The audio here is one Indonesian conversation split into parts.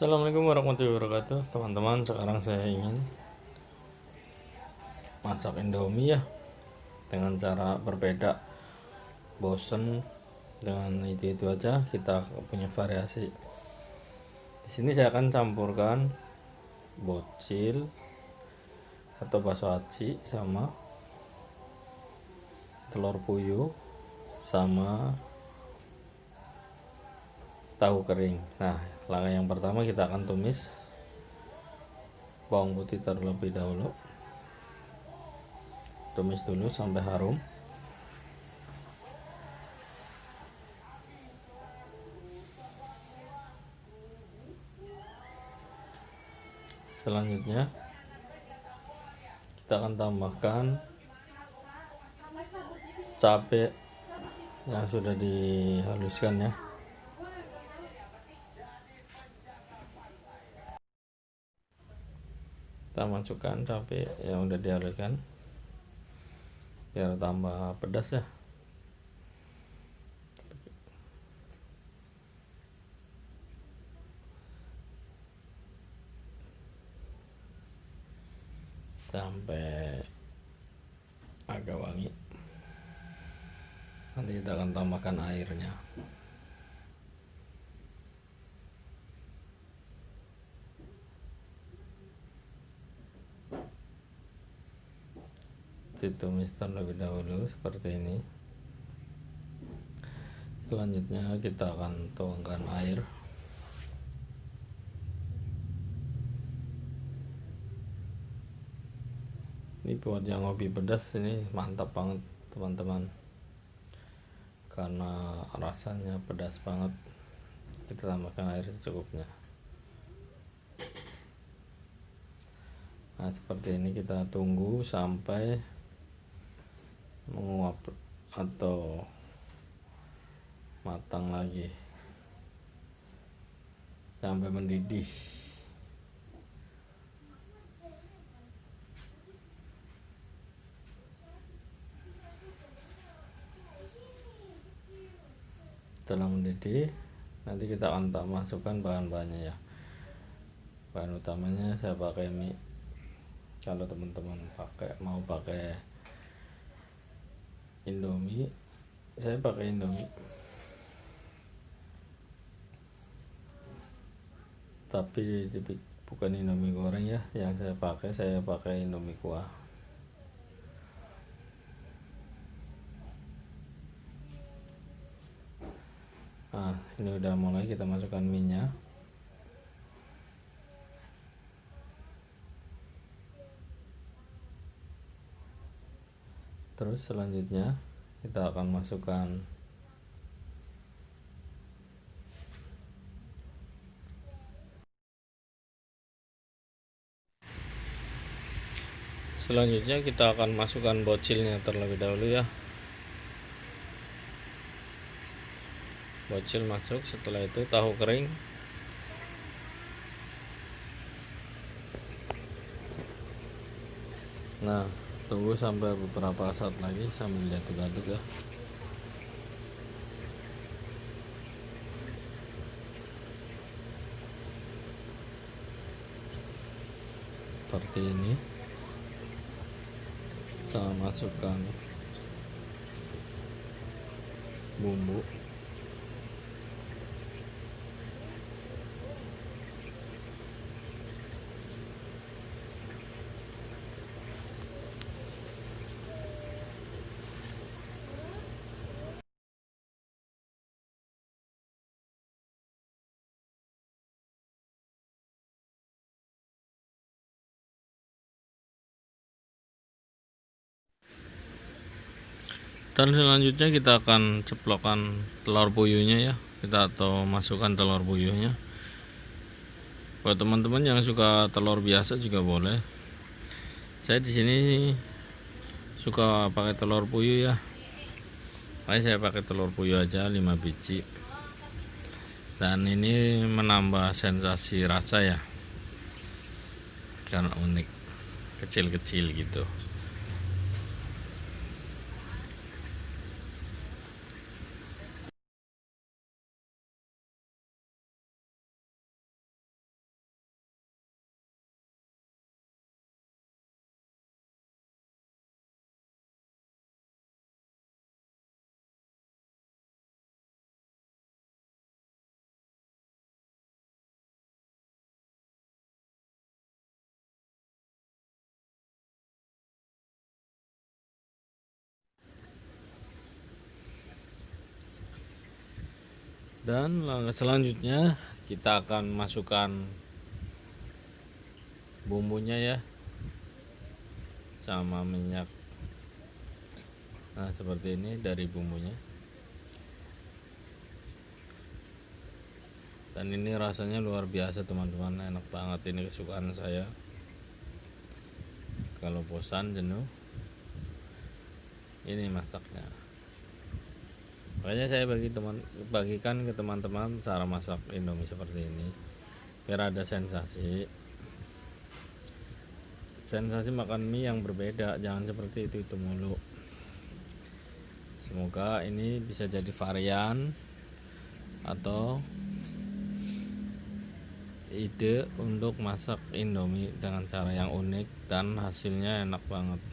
Assalamualaikum warahmatullahi wabarakatuh, teman-teman. Sekarang saya ingin masak Indomie ya, dengan cara berbeda. Bosen dengan itu aja, kita punya variasi. Di sini saya akan campurkan bocil atau bakso aci sama telur puyuh sama tahu kering. Nah, langkah yang pertama kita akan tumis bawang putih terlebih dahulu. Tumis dulu sampai harum. Selanjutnya kita akan tambahkan cabai yang sudah dihaluskan ya. Kita masukkan cabai yang udah dihaluskan biar tambah pedas ya. Sampai agak wangi. Nanti kita akan tambahkan airnya. Ditumis terlebih dahulu seperti ini. Selanjutnya kita akan tuangkan air. Ini buat yang hobi pedas ini mantap banget teman-teman, karena rasanya pedas banget. Kita tambahkan air secukupnya. Nah, seperti ini kita tunggu sampai menguap atau matang lagi, sampai mendidih. Setelah mendidih, nanti kita akan masukkan bahan-bahannya ya. Bahan utamanya saya pakai mie. Kalau teman-teman mau pakai Indomie, saya pakai Indomie. Tapi bukan Indomie goreng ya, yang saya pakai Indomie kuah. Nah, ini udah mulai kita masukkan minyak. Terus selanjutnya kita akan masukkan bocilnya terlebih dahulu ya. Bocil masuk, setelah itu tahu kering. Nah, tunggu sampai beberapa saat lagi sambil diaduk-aduk ya. Seperti ini. Kita masukkan bumbu. Dan selanjutnya kita akan ceplokkan telur puyuhnya ya. Kita atau masukkan telur puyuhnya. Buat teman-teman yang suka telur biasa juga boleh. Saya di sini suka pakai telur puyuh ya. Makanya saya pakai telur puyuh aja 5 biji. Dan ini menambah sensasi rasa ya. Karena unik, kecil-kecil gitu. Dan langkah selanjutnya kita akan masukkan bumbunya ya, sama minyak. Nah seperti ini dari bumbunya. Dan ini rasanya luar biasa teman-teman, enak banget, ini kesukaan saya. Kalau bosan jenuh ini masaknya. Makanya saya bagikan ke teman-teman cara masak Indomie seperti ini, biar ada sensasi makan mie yang berbeda, jangan seperti itu mulu. Semoga ini bisa jadi varian atau ide untuk masak Indomie dengan cara yang unik dan hasilnya enak banget.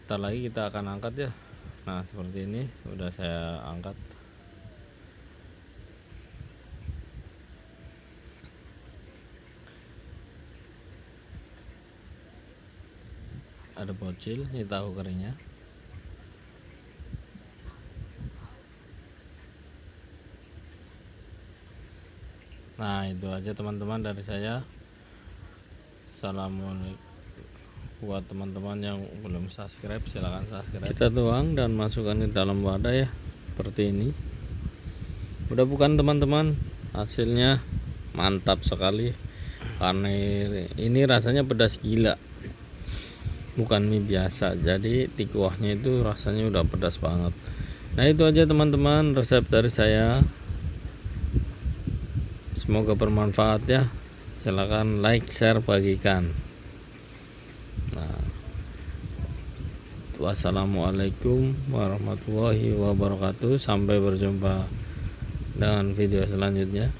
Ntar lagi kita akan angkat ya. Nah seperti ini udah saya angkat. Ada bocil, ini tahu keringnya. Nah itu aja teman-teman dari saya. Assalamualaikum. Buat teman-teman yang belum subscribe, silahkan subscribe. Kita tuang dan masukkan ke dalam wadah ya, seperti ini. Udah bukan teman-teman, hasilnya mantap sekali. Karena ini rasanya pedas gila, bukan mie biasa. Jadi tikuahnya itu rasanya udah pedas banget. Nah itu aja teman-teman resep dari saya. Semoga bermanfaat ya. Silahkan like, share, bagikan. Nah, wassalamualaikum warahmatullahi wabarakatuh. Sampai berjumpa dengan video selanjutnya.